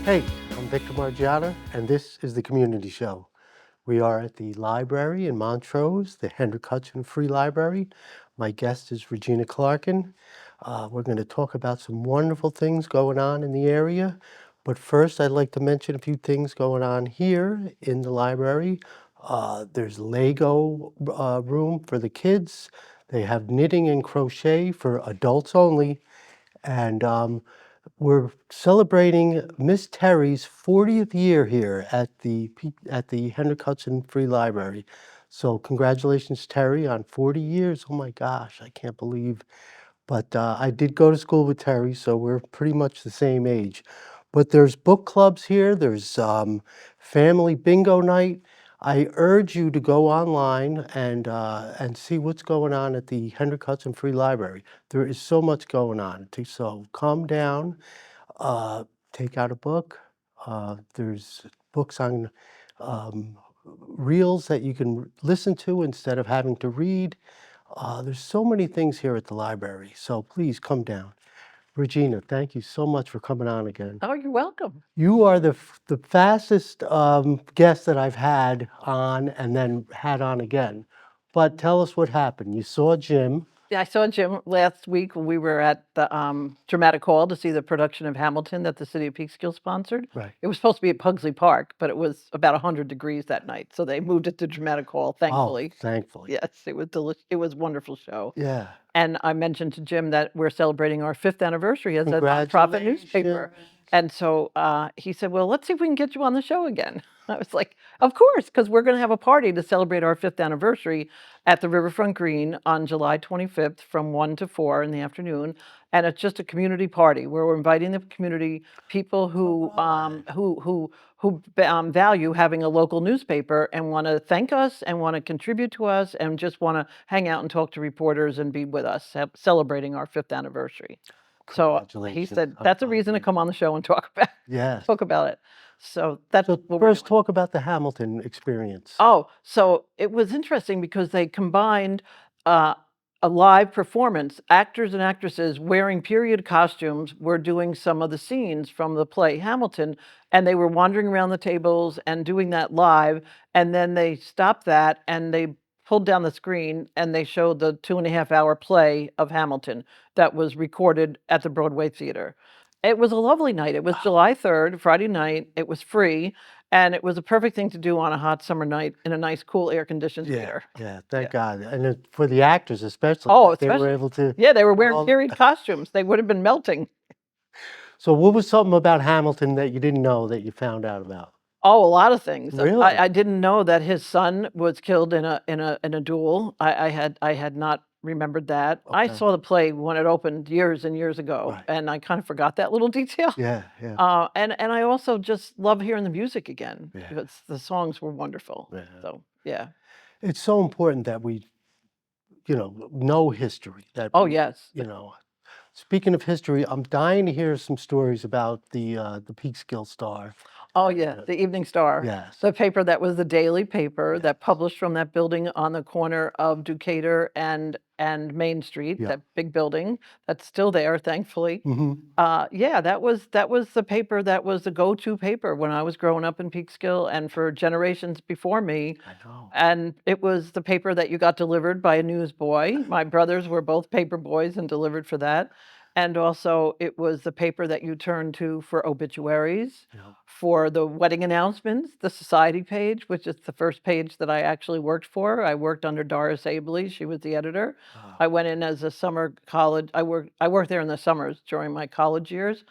Hey, I'm Victor Margiotta, and this is the Community Show. We are at the library in Montrose, the Hendrick Hudson Free Library. My guest is Regina Clarkin. We're going to talk about some wonderful things going on in the area. But first, I'd like to mention a few things going on here in the library. There's Lego room for the kids. They have knitting and crochet for adults only. And we're celebrating Miss Terry's 40th year here at the Hendrick Hudson Free Library. So congratulations, Terry, on 40 years. Oh my gosh, I can't believe. But I did go to school with Terry, so we're pretty much the same age. But there's book clubs here. There's family bingo night. I urge you to go online and see what's going on at the Hendrick Hudson Free Library. There is so much going on. So come down, uh, take out a book. There's books on reels that you can listen to instead of having to read. There's so many things here at the library, so please come down. Regina, thank you so much for coming on again. Oh, you're welcome. You are the fastest guest that I've had on and then had on again. But tell us what happened. You saw Jim. Yeah, I saw Jim last week when we were at the Dramatic Hall to see the production of Hamilton that the city of Peekskill sponsored. Right. It was supposed to be at Pugsley Park, but it was about 100 degrees that night, so they moved it to Dramatic Hall, Oh, thankfully. thankfully. Yes, it was it was a wonderful show. Yeah. And I mentioned to Jim that we're celebrating our 5th anniversary as a nonprofit newspaper. And so he said, well, let's see if we can get you on the show again. I was like, of course, because we're going to have a party to celebrate our 5th anniversary at the Riverfront Green on July 25th from 1 to 4 in the afternoon. And it's just a community party where we're inviting the community, people who value having a local newspaper and want to thank us and want to contribute to us and just want to hang out and talk to reporters and be with us celebrating our 5th anniversary. So he said that's a reason to come on the show and talk about Yes. talk about it. So that's So what we're first, doing. talk about the Hamilton experience. Oh, so it was interesting because they combined uh, a live performance. Actors and actresses wearing period costumes were doing some of the scenes from the play Hamilton, and they were wandering around the tables and doing that live. And then they stopped that and they pulled down the screen and they showed the 2.5 hour play of Hamilton that was recorded at the Broadway Theater. It was a lovely night. It was July 3rd, Friday night. It was free. And it was a perfect thing to do on a hot summer night in a nice, cool, air-conditioned theater. Yeah, thank Yeah. God. And for the actors especially, Oh, they were especially. able to. Yeah, they were wearing Well, period costumes. They would have been melting. so what was something about Hamilton that you didn't know that you found out about? Oh, a lot of things. Really? I didn't know that his son was killed in a duel. I had not remembered that. I Okay. saw the play when it opened years and years ago, Right. and I kind of forgot that little detail. Yeah, yeah, And I also just love hearing the music again yeah, because the songs were wonderful. yeah. So yeah. It's so important that we, know history, that Oh we, yes. you know. Speaking of history, I'm dying to hear some stories about the Peekskill Star. Oh, yeah, the Evening Star, Yes. the paper that was the daily paper Yes. that published from that building on the corner of Decatur and Main Street, Yeah. that big building that's still there, thankfully. Mm-hmm. Yeah, that was the paper that was the go-to paper when I was growing up in Peekskill and for generations before me. I know. And it was the paper that you got delivered by a newsboy. My brothers were both paper boys and delivered for that. And also, it was the paper that you turned to for obituaries, Yeah. for the wedding announcements, the society page, which is the first page that I actually worked for. I worked under Doris Abley. She was the editor. I went in as a summer college. I worked there in the summers during my college years,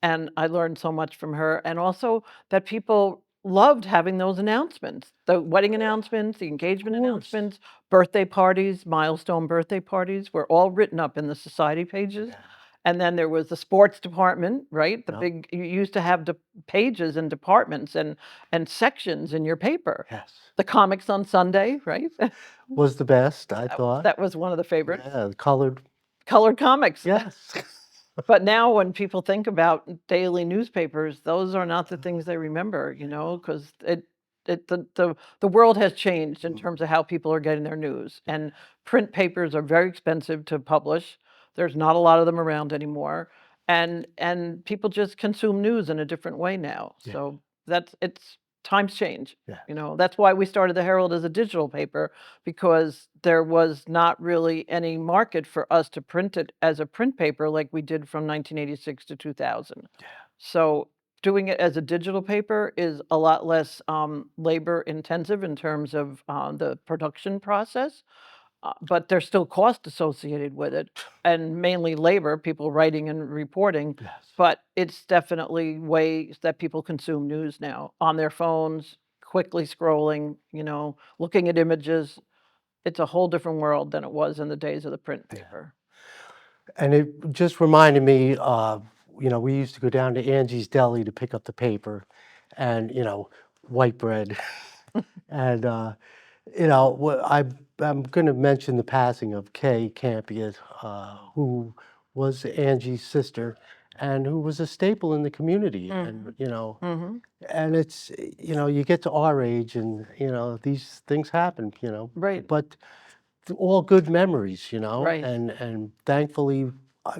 and I learned so much from her. And also that people loved having those announcements, the wedding announcements, the engagement course. announcements, birthday parties, milestone birthday parties were all written up in the society pages. Yeah. And then there was the sports department, right? The Yep. big, you used to have pages and departments and sections in your paper. Yes. The comics on Sunday, right? Was the best, I thought. That was one of the favorites. Yeah, the colored. Colored comics. Yes. But now when people think about daily newspapers, those are not the things they remember, because the world has changed in terms of how people are getting their news. And print papers are very expensive to publish. There's not a lot of them around anymore. and people just consume news in a different way now. Yeah. So it's times change. Yeah. That's why we started the Herald as a digital paper, because there was not really any market for us to print it as a print paper like we did from 1986 to 2000. Yeah. So doing it as a digital paper is a lot less labor intensive in terms of the production process, but there's still cost associated with it, and mainly labor, people writing and reporting. Yes. But it's definitely ways that people consume news now on their phones, quickly scrolling, looking at images. It's a whole different world than it was in the days of the print Yeah. paper. And it just reminded me, we used to go down to Angie's Deli to pick up the paper and, white bread. And, I'm going to mention the passing of Kay Campion, who was Angie's sister and who was a staple in the community. And, Hmm. and it's, you get to our age and, these things happen, Right, but all good memories, right, and thankfully,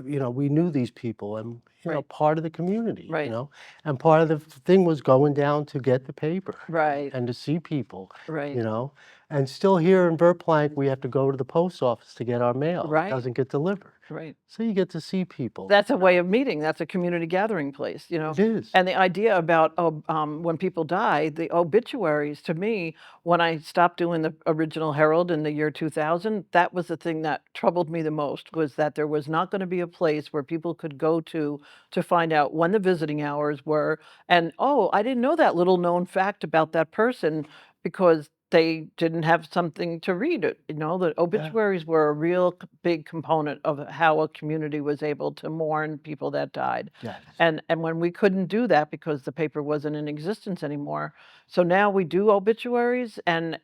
we knew these people and, right, part of the community, right, and part of the thing was going down to get the paper right, and to see people, right, and still here in Verplank, we have to go to the post office to get our mail. It right, doesn't get delivered. right. So you get to see people. That's a way of meeting. That's a community gathering place. It is. And the idea about when people die, the obituaries, to me, when I stopped doing the original Herald in the year 2000, that was the thing that troubled me the most, was that there was not going to be a place where people could go to find out when the visiting hours were. And, oh, I didn't know that little known fact about that person, because they didn't have something to read it. The Yeah. obituaries were a real big component of how a community was able to mourn people that died. Yes. And when we couldn't do that because the paper wasn't in existence anymore, so now we do obituaries, and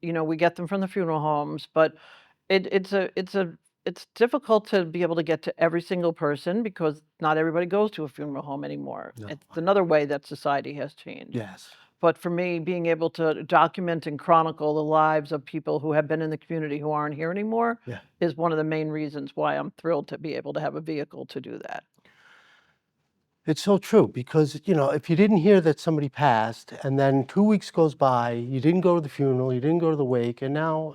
we get them from the funeral homes, but it's difficult to be able to get to every single person because not everybody goes to a funeral home anymore. No. It's another way that society has changed. Yes. But for me, being able to document and chronicle the lives of people who have been in the community who aren't here anymore Yeah. is one of the main reasons why I'm thrilled to be able to have a vehicle to do that. It's so true because, if you didn't hear that somebody passed and then 2 weeks goes by, you didn't go to the funeral, you didn't go to the wake, and now,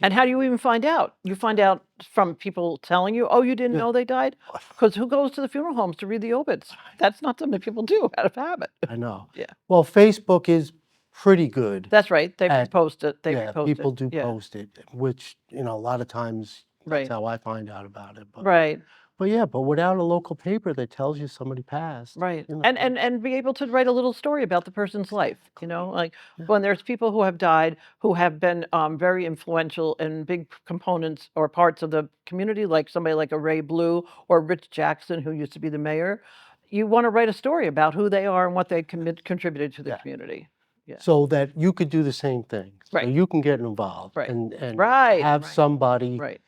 And how do you even find out? You find out from people telling you, "Oh, you didn't yeah, know they died?" Because who goes to the funeral homes to read the obits? That's not something people do out of habit. I know. Yeah, Well, Facebook is pretty good that's right. They at, repost it. They yeah, repost it. people do Yeah, post it, which, a lot of times that's right, how I find out about it. But, right. but yeah, but without a local paper that tells you somebody passed, Right. And be able to write a little story about the person's life, like yeah, when there's people who have died who have been very influential and big components or parts of the community, like somebody like a Ray Blue or Rich Jackson, who used to be the mayor. You want to write a story about who they are and what they contributed to the yeah. community. Yeah. So that you could do the same thing. So Right. you can get involved Right. and Right. have Right. somebody, Right.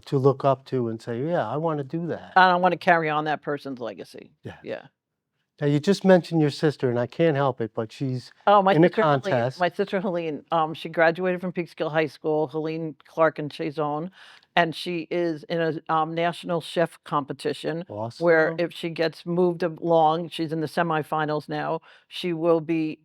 to look up to and say, yeah, I want to do that. And I want to carry on that person's legacy. Yeah. Yeah. Now, you just mentioned your sister, and I can't help it, but she's Oh, in a contest. My sister Helene, she graduated from Peekskill High School, Helene Clarkin Chazon, and she is in a national chef competition where Awesome. if she gets moved along, she's in the semifinals now. She will be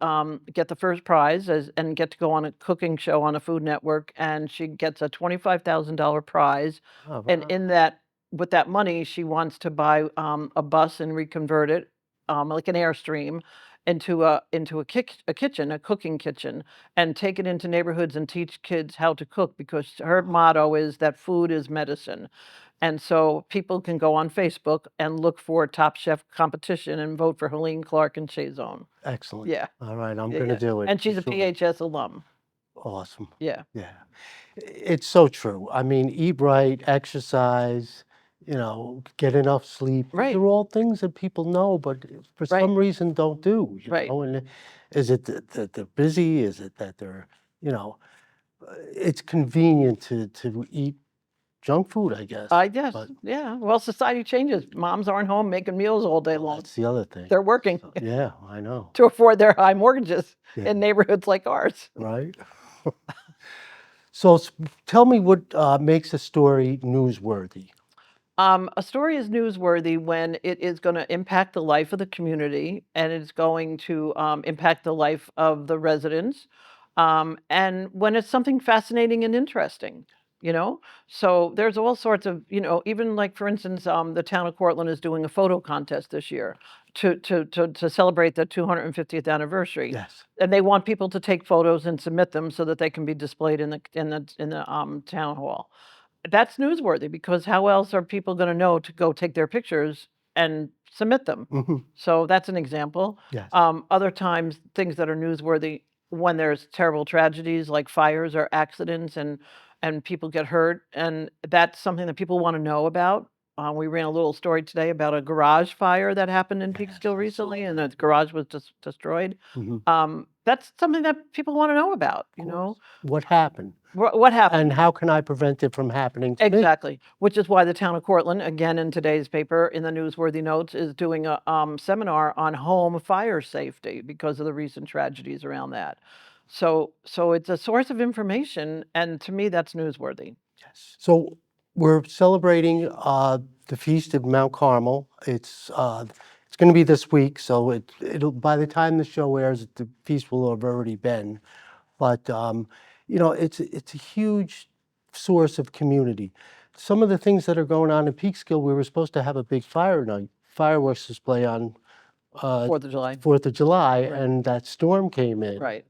get the first prize and get to go on a cooking show on a Food Network, and she gets a $25,000 prize. Oh, And wow. in that, with that money, she wants to buy a bus and reconvert it, like an Airstream, into a kitchen, a cooking kitchen, and take it into neighborhoods and teach kids how to cook, because her motto is that food is medicine. And so people can go on Facebook and look for Top Chef competition and vote for Helene Clark and Chazon. Excellent. Yeah, All right, I'm yeah, going to yeah. do it And for she's a sure. PHS alum. Awesome. Yeah, Yeah. It's so true. I mean, eat right, exercise, get enough sleep. These right, are all things that people know, but for right, some reason don't do, right. and is it that they're busy? Is it that they're, it's convenient to eat junk food, I guess, I guess, but yeah. Well, society changes. Moms aren't home making meals all day well, long. that's the other thing. They're working So, yeah, I know. to afford their high mortgages Yeah, in neighborhoods like ours. right. So tell me what makes a story newsworthy. A story is newsworthy when it is going to impact the life of the community and it's going to impact the life of the residents. And when it's something fascinating and interesting, you know? So there's all sorts of, even like, for instance, the town of Cortland is doing a photo contest this year to celebrate the 250th anniversary. Yes. And they want people to take photos and submit them so that they can be displayed in the town hall. That's newsworthy because how else are people gonna know to go take their pictures and submit them? Hmm. So that's an example. Yes. Other times, things that are newsworthy when there's terrible tragedies like fires or accidents and people get hurt, and that's something that people wanna know about. We ran a little story today about a garage fire that happened in Yes, Peekskill I saw recently, and that. the garage was destroyed. Hmm. That's something that people wanna know about, Of course. What happened? What happened? And how can I prevent it from happening to me? Exactly, which is why the town of Cortland, again, in today's paper, in the newsworthy notes, is doing a, seminar on home fire safety because of the recent tragedies around that. So it's a source of information, and to me, that's newsworthy. Yes. So we're celebrating the feast of Mount Carmel. It's going to be this week, so it'll by the time the show airs, the feast will have already been. But it's a huge source of community. Some of the things that are going on in Peekskill, we were supposed to have a big fireworks display on 4th of July. 4th of July, Right. and that storm came in. Right.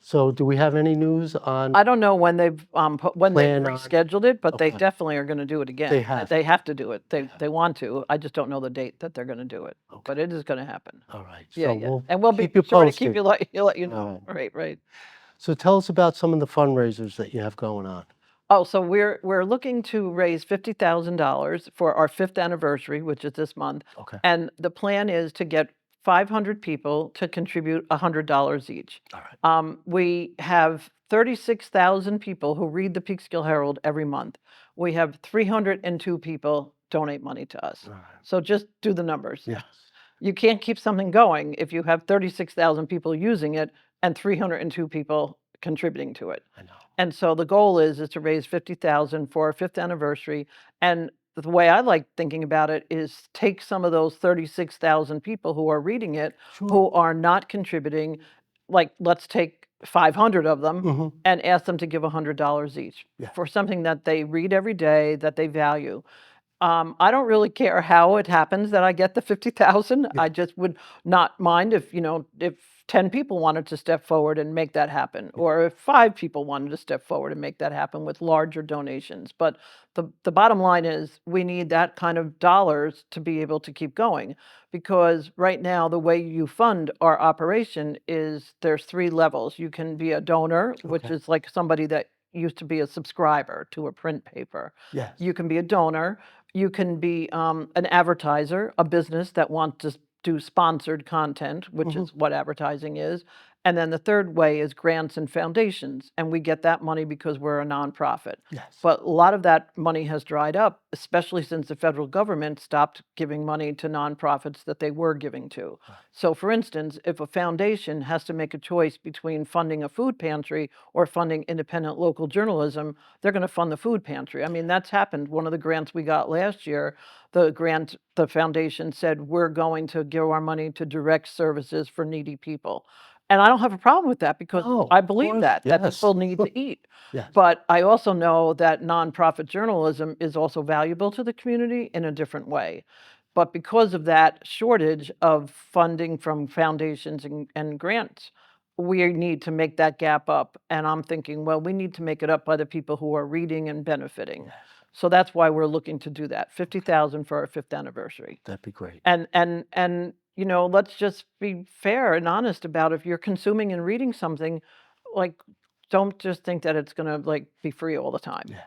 So do we have any news on I don't know when they've plan on? rescheduled it, but they Okay, definitely are gonna do it again. they have They to. have to do it. They They have. want to. I just don't know the date that they're gonna do it, Okay. but it is gonna happen. All right. Yeah, So yeah, we'll and we'll be keep you sure to keep posted. you let you All know. right. Right, right. So tell us about some of the fundraisers that you have going on. Oh, so we're looking to raise $50,000 for our 5th anniversary, which is this month, Okay. and the plan is to get 500 people to contribute $100 each. All right. We have 36,000 people who read the Peekskill Herald every month. We have 302 people donate money to us. All right. So just do the numbers. Yes. You can't keep something going if you have 36,000 people using it and 302 people contributing to it. I know. And so the goal is to raise 50,000 for our 5th anniversary. And the way I like thinking about it is take some of those 36,000 people who are reading it, Sure. who are not contributing, like let's take 500 of them Hmm. and ask them to give $100 each Yes. for something that they read every day that they value. I don't really care how it happens that I get the 50,000. Yeah. I just would not mind if 10 people wanted to step forward and make that happen, Yeah. or if 5 people wanted to step forward and make that happen with larger donations. But the bottom line is we need that kind of dollars to be able to keep going, because right now the way you fund our operation is there's 3 levels. You can be a donor, which Okay. is like somebody that used to be a subscriber to a print paper. Yes. You can be a donor. You can be an advertiser, a business that wants to do sponsored content, which Hmm. is what advertising is. And then the third way is grants and foundations. And we get that money because we're a nonprofit. Yes. But a lot of that money has dried up, especially since the federal government stopped giving money to nonprofits that they were giving to. Right. So, for instance, if a foundation has to make a choice between funding a food pantry or funding independent local journalism, they're going to fund the food pantry. I mean, that's happened. One of the grants we got last year, the foundation said, we're going to give our money to direct services for needy people. And I don't have a problem with that because Oh, I of believe course. that Yes. people need to eat. Yes. But I also know that nonprofit journalism is also valuable to the community in a different way. But because of that shortage of funding from foundations and grants, we need to make that gap up. And I'm thinking, well, we need to make it up by the people who are reading and benefiting. Yes. So that's why we're looking to do that. 50,000 for our 5th anniversary. That'd be great. And let's just be fair and honest about if you're consuming and reading something, like, don't just think that it's gonna, like, be free all the time. Yeah.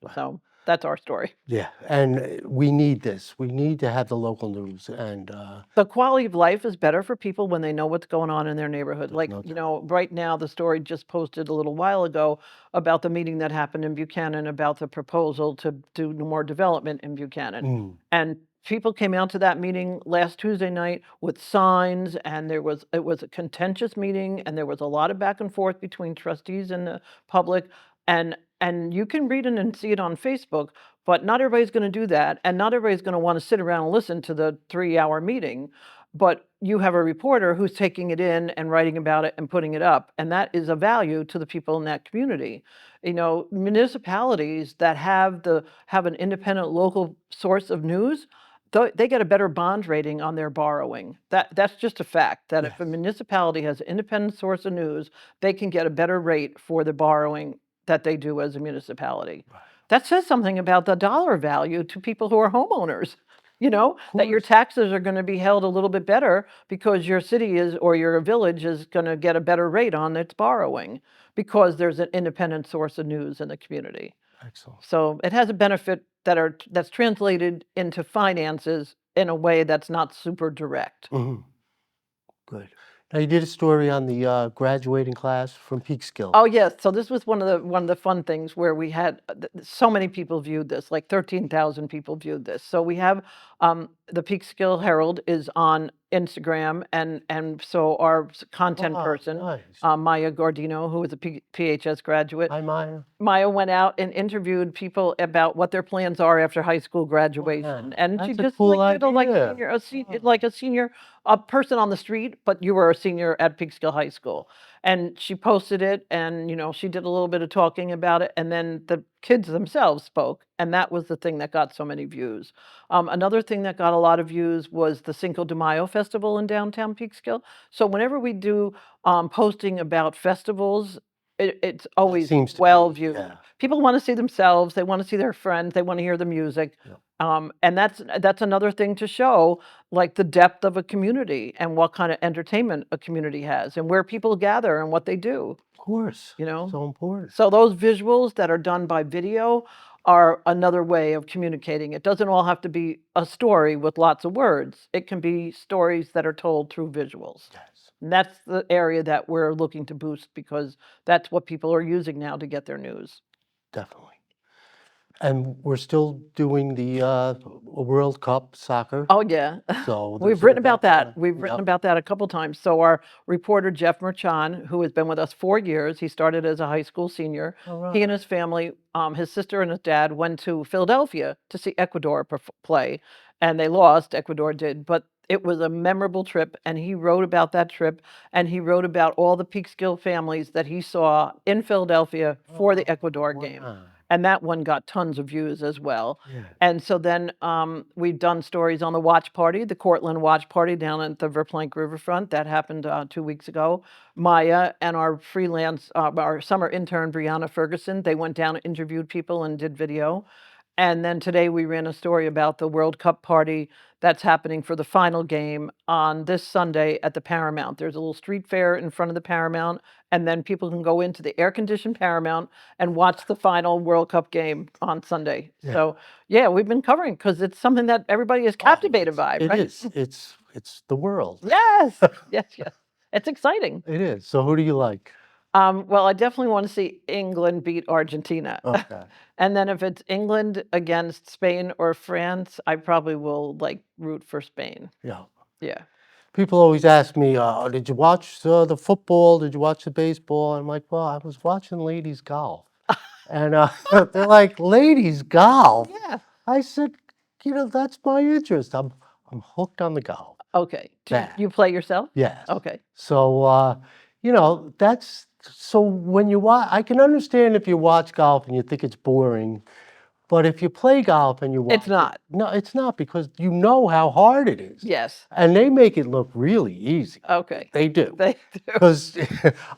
Right. So, that's our story. Yeah. And we need this. We need to have the local news. And The quality of life is better for people when they know what's going on in their neighborhood. there's Like, no doubt. right now, the story just posted a little while ago about the meeting that happened in Buchanan about the proposal to do more development in Buchanan. Mm. And people came out to that meeting last Tuesday night with signs, and it was a contentious meeting, and there was a lot of back and forth between trustees and the public. And and you can read it and see it on Facebook, but not everybody's going to do that, and not everybody's going to want to sit around and listen to the 3-hour meeting. But you have a reporter who's taking it in and writing about it and putting it up, and that is a value to the people in that community. Municipalities that have an independent local source of news, they get a better bond rating on their borrowing. That's just a fact, that if a Yes. municipality has an independent source of news, they can get a better rate for the borrowing that they do as a municipality. Right. That says something about the dollar value to people who are homeowners. That your Course. taxes are going to be held a little bit better because your city is, or your village is going to get a better rate on its borrowing because there's an independent source of news in the community. Excellent. So it has a benefit that's translated into finances in a way that's not super direct. Mhm. Good. Now, you did a story on the graduating class from Peekskill. Oh yes, so this was one of the fun things where we had so many people viewed this, like 13,000 people viewed this. So we have the Peekskill Herald is on Instagram, and so our content Oh, person, nice. Maya Gordino, who is a PHS graduate, Hi, Maya. Maya went out and interviewed people about what their plans are after high school graduation, Wow, and she that's a just cool did idea. like a senior, a person on the street, but you were a senior at Peekskill High School, and she posted it, and she did a little bit of talking about it, and then the kids themselves spoke, and that was the thing that got so many views. Another thing that got a lot of views was the Cinco de Mayo festival in downtown Peekskill. So whenever we do posting about festivals, it's That always seems to well be, viewed. yeah. People want to see themselves, they want to see their friends, they want to hear the music. Yeah. And that's another thing to show, like the depth of a community and what kind of entertainment a community has and where people gather and what they do. Of course. You know? So important. So those visuals that are done by video are another way of communicating. It doesn't all have to be a story with lots of words. It can be stories that are told through visuals. Yes, And that's the area that we're looking to boost because that's what people are using now to get their news. definitely. And we're still doing the World Cup soccer. Oh, yeah. So We've there's an written about event that. tonight. We've written Yep. about that a couple times. So our reporter, Jeff Merchan, who has been with us 4 years, he started as a high school senior. All He and right. his family, his sister and his dad, went to Philadelphia to see Ecuador play, and they lost. Ecuador did, but it was a memorable trip, and he wrote about that trip, and he wrote about all the Peekskill families that he saw in Philadelphia for the Oh, Ecuador game. wow. And that one got tons of views as well. Yeah. And so then we've done stories on the watch party, the Cortland watch party down at the Verplank Riverfront. That happened 2 weeks ago. Maya and our our summer intern, Brianna Ferguson, they went down and interviewed people and did video. And then today we ran a story about the World Cup party that's happening for the final game on this Sunday at the Paramount. There's a little street fair in front of the Paramount, and then people can go into the air-conditioned Paramount and watch the final World Cup game on Sunday. Yeah. So, yeah, we've been covering because it's something that everybody is Oh, captivated by, it right? is. It's the world. Yes, yes, yes. It's exciting. It is. So who do you like? Well, I definitely want to see England beat Argentina. Okay. And then if it's England against Spain or France, I probably will root for Spain. Yeah. Yeah. People always ask me, did you watch the football? Did you watch the baseball? I'm like, well, I was watching ladies golf. And they're like, ladies golf? Yeah. I said, that's my interest. I'm hooked on the golf. Okay. Do Bad. you play yourself? Yes. Okay. So, that's so when you watch, I can understand if you watch golf and you think it's boring, but if you play golf and you watch It's not. no, it's not because you know how hard it is. Yes. And they make it look really easy. Okay. They do. They do. Because,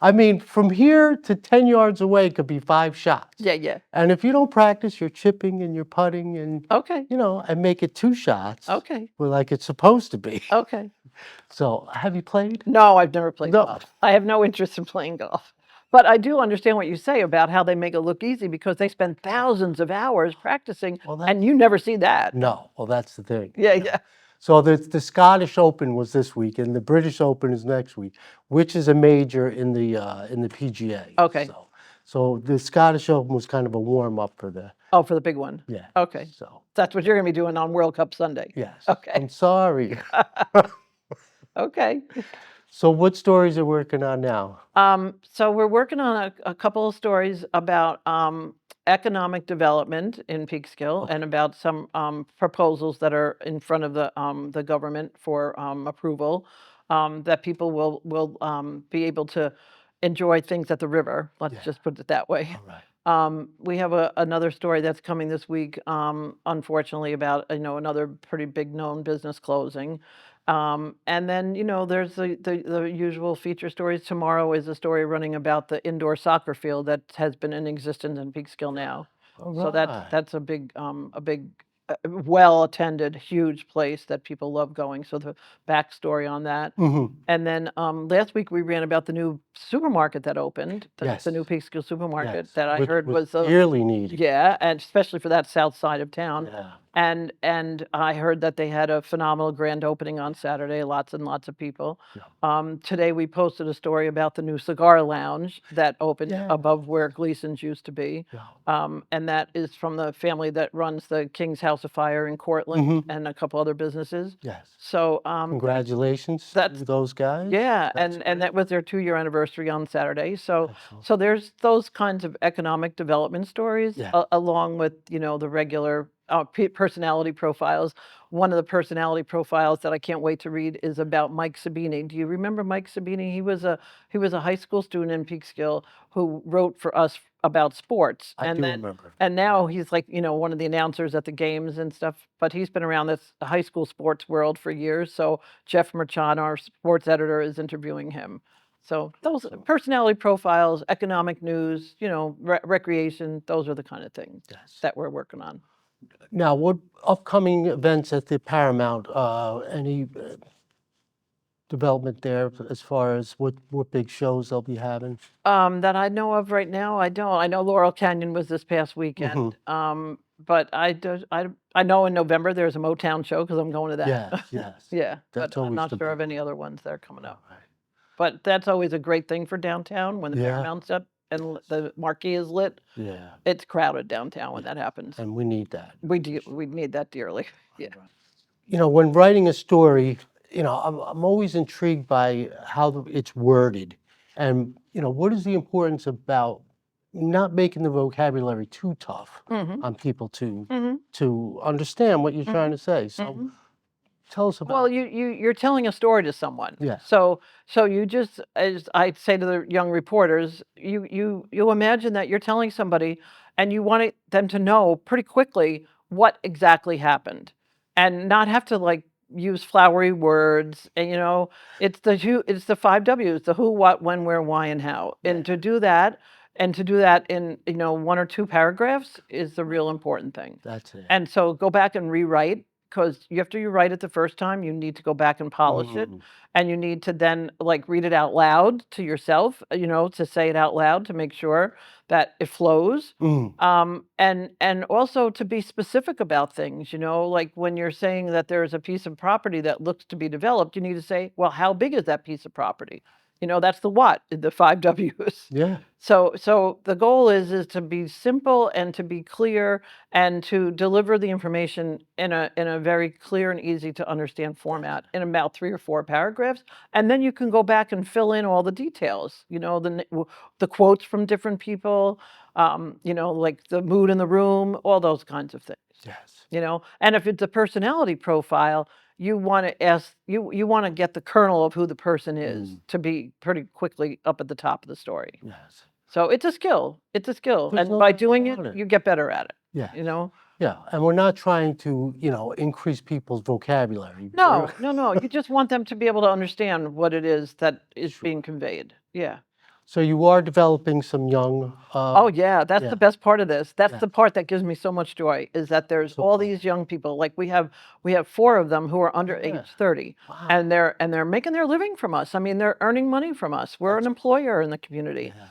I mean, from here to 10 yards away could be 5 shots. Yeah, yeah. And if you don't practice your chipping and your putting and, Okay. and make it 2 shots, Okay. well, like it's supposed to be. Okay. So, have you played? No, I've never played No. golf. I have no interest in playing golf. But I do understand what you say about how they make it look easy because they spend thousands of hours practicing, Well, and you never see that. No, well, that's the thing. Yeah, yeah. So the Scottish Open was this week, and the British Open is next week, which is a major in the PGA. Okay. So the Scottish Open was kind of a warm up for the Oh, for the big one. yeah. Okay. So That's what you're going to be doing on World Cup Sunday. yes. Okay. I'm sorry. Okay. So what stories are working on now? So we're working on a couple of stories about economic development in Peekskill and about some proposals that are in front of the government for approval, that people will be able to enjoy things at the river. Let's Yeah. just put it that way. All right. We have another story that's coming this week, unfortunately, about another pretty big known business closing. And then there's the usual feature stories. Tomorrow is a story running about the indoor soccer field that has been in existence in Peekskill now. All So right. that's a big well attended, huge place that people love going. So the backstory on that. Mm-hmm. And then last week we ran about the new supermarket that opened, Yes. the new Peekskill supermarket Yes. that I Which heard was dearly needed. yeah, and especially for that south side of town. Yeah. And I heard that they had a phenomenal grand opening on Saturday, lots and lots of people. Yeah. Today we posted a story about the new cigar lounge that opened Yeah. above where Gleason's used to be. Yeah. And that is from the family that runs the King's House of Fire in Cortland Mm-hmm. and a couple other businesses. Yes. So Congratulations that's to those guys. yeah, That's and that great. was their 2-year anniversary on Saturday. So Excellent. so there's those kinds of economic development stories Yeah. along with the regular personality profiles. One of the personality profiles that I can't wait to read is about Mike Sabini. Do you remember Mike Sabini? He was a high school student in Peekskill who wrote for us about sports, I do remember. and now he's like one of the announcers at the games and stuff. But he's been around this high school sports world for years. So Jeff Merchant, our sports editor, is interviewing him. So those Excellent. personality profiles, economic news, recreation, those are the kind of things Yes. that we're working on. Now, what upcoming events at the Paramount? Any development there as far as what big shows they'll be having? That I know of right now, I don't. I know Laurel Canyon was this past weekend. But I know in November there's a Motown show because I'm going to that. Yes, yes. Yeah, That's but I'm always not the sure big of any one. other ones that are coming up. All right. But that's always a great thing for downtown when the Yeah. Paramount's up and the marquee is lit. Yeah. It's crowded downtown when that happens. And we need that. We need that dearly. Yeah. When writing a story, I'm always intrigued by how it's worded. And, what is the importance about not making the vocabulary too tough on people to understand what you're trying to say? So tell us about. Well, you're telling a story to someone. Yeah. So you just, as I say to the young reporters, you imagine that you're telling somebody, and you want them to know pretty quickly what exactly happened, and not have to like use flowery words. And it's the 5 W's: the who, what, when, where, why, and how. And to do that, in 1 or 2 paragraphs is the real important thing. That's it. And so go back and rewrite, because after you write it the first time, you need to go back and polish it, and you need to then like read it out loud to yourself, to say it out loud to make sure that it flows. And also to be specific about things, like when you're saying that there's a piece of property that looks to be developed, you need to say, well, how big is that piece of property? That's the what, the 5 W's. Yeah. So the goal is to be simple and to be clear and to deliver the information in a very clear and easy to understand format in about 3 or 4 paragraphs, and then you can go back and fill in all the details. The quotes from different people, like the mood in the room, all those kinds of things. Yes. And if it's a personality profile, you want to ask you want to get the kernel of who the person is to be pretty quickly up at the top of the story. Yes. So it's a skill. It's a skill. There's And no by doubt doing about it, it. you get better at it. Yeah. Yeah. And we're not trying to, increase people's vocabulary. No. You just want them to be able to understand what it is that is being conveyed. Yeah. So you are developing some young. Oh yeah, that's the best part of this. That's Yeah. the part that gives me so much joy, is that there's all these young people. Like we have 4 of them who are under age 30, Wow. and they're making their living from us. I mean, they're earning money from us. We're an employer in the community. Yeah.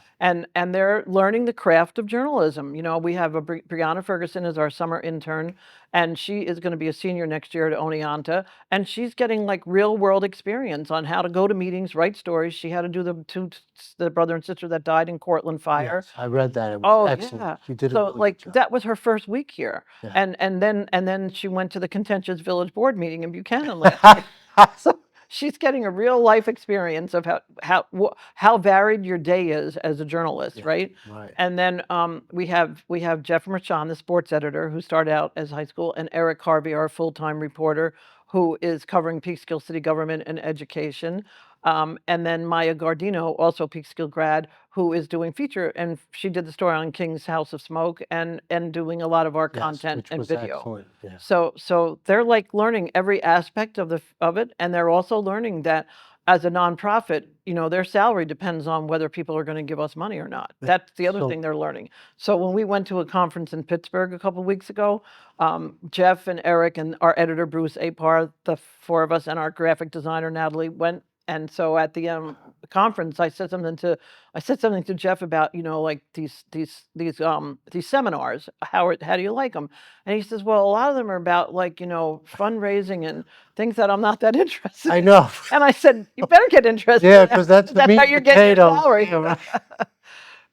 And they're learning the craft of journalism. We have Brianna Ferguson as our summer intern, and she is going to be a senior next year at Oneonta, and she's getting like real world experience on how to go to meetings, write stories. She had to do the brother and sister that died in Cortland fire. Yes, I read that. It was excellent. Yeah. You did a So really like good job. that was her first week here. Yeah. And then she went to the contentious village board meeting in Buchanan last week. So she's getting a real life experience of how varied your day is as a journalist, Yeah, right? right. And then we have Jeff Merchant, the sports editor, who started out as high school, and Eric Harvey, our full-time reporter, who is covering Peekskill City government and education. And then Maya Gardino, also Peekskill grad, who is doing feature, and she did the story on King's House of Smoke and doing a lot of our Yes, content which and was video. excellent. Yeah. So they're like learning every aspect of it, and they're also learning that as a nonprofit, their salary depends on whether people are going to give us money or not. That's the other So thing they're learning. So when we went to a conference in Pittsburgh a couple of weeks ago, Jeff and Eric and our editor Bruce Apar, the four of us, and our graphic designer Natalie went. And so at the conference, I said something to Jeff about like these seminars. How do you like them? And he says, well, a lot of them are about like fundraising and things that I'm not that interested I in. know. And I said, you better get interested Yeah, in that. because that's the That's meat how and you're getting your potatoes. salary. Yeah, right.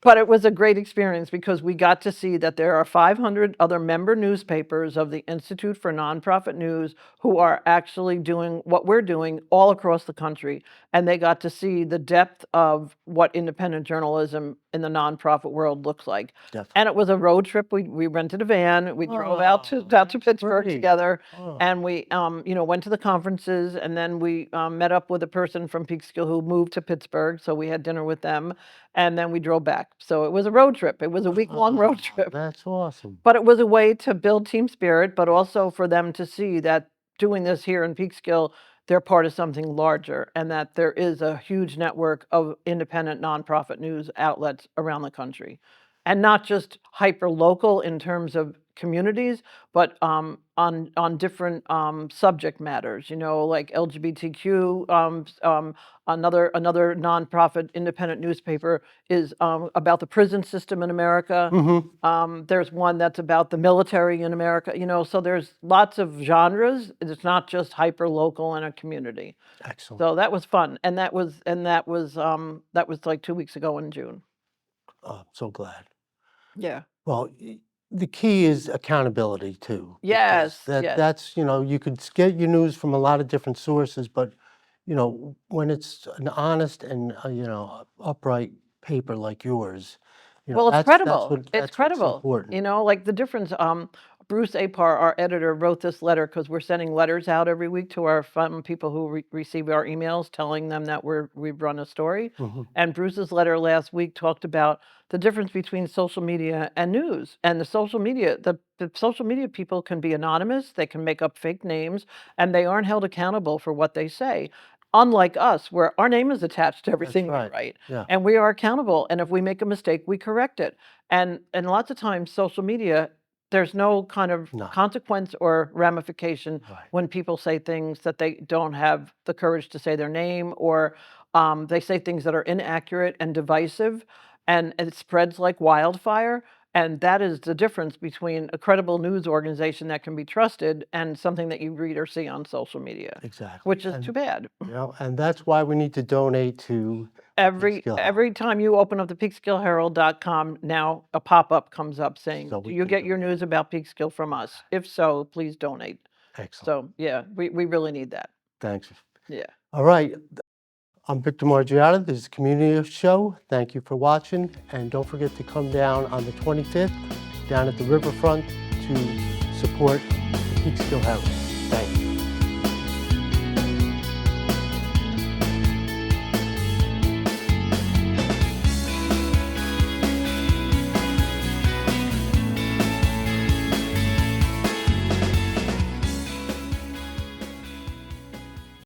But it was a great experience because we got to see that there are 500 other member newspapers of the Institute for Nonprofit News who are actually doing what we're doing all across the country. And they got to see the depth of what independent journalism in the nonprofit world looks like. Definitely. And it was a road trip. We rented a van. We drove out to that's Pittsburgh great. together, Oh, and we went to the conferences, and then we met up with a person from Peekskill who moved to Pittsburgh, so we had dinner with them, and then we drove back. So it was a road trip. It was a week-long road trip. that's awesome. But it was a way to build team spirit, but Yes. also for them to see that doing this here in Peekskill, they're part of something larger, and that there is a huge network of independent nonprofit news outlets around the country. And not just hyper local in terms of communities, but on different subject matters, like LGBTQ. Another nonprofit independent newspaper is about the prison system in America. There's one that's about the military in America, so there's lots of genres. It's not just hyper local in a community. Excellent. So that was fun. And that was like 2 weeks ago in June. Oh, I'm so glad. Yeah. Well, the key is accountability too. Yes, Because yes. that's, you could get your news from a lot of different sources, but, when it's an honest and, upright paper like yours, Well, it's that's credible. what It's that's what's credible. important. Like the difference. Bruce Apar, our editor, wrote this letter because we're sending letters out every week to our people who receive our emails, telling them that we've run a story. Mhm. And Bruce's letter last week talked about the difference between social media and news. And the social media people can be anonymous. They can make up fake names, and they aren't held accountable for what they say. Unlike us, where our name is attached to That's everything we right. write, Yeah. and we are accountable. And if we make a mistake, we correct it. And lots of times, social media, there's no kind of No. consequence or ramification Right. when people say things that they don't have the courage to say their name, or they say things that are inaccurate and divisive, and it spreads like wildfire. And that is the difference between a credible news organization that can be trusted and something that you read or see on social media, Exactly. which is And, too bad. and that's why we need to donate to the Peekskill Herald, Every time you open up the peekskillherald.com, now a pop-up comes up saying, so "Do we you can get your donate. news about Peekskill from us? If so, please donate." Excellent. So yeah, we really need that. Thanks. Yeah. All right. I'm Victor Margiotta. This is a community show. Thank you for watching. And don't forget to come down on the 25th down at the riverfront to support the Peekskill Herald.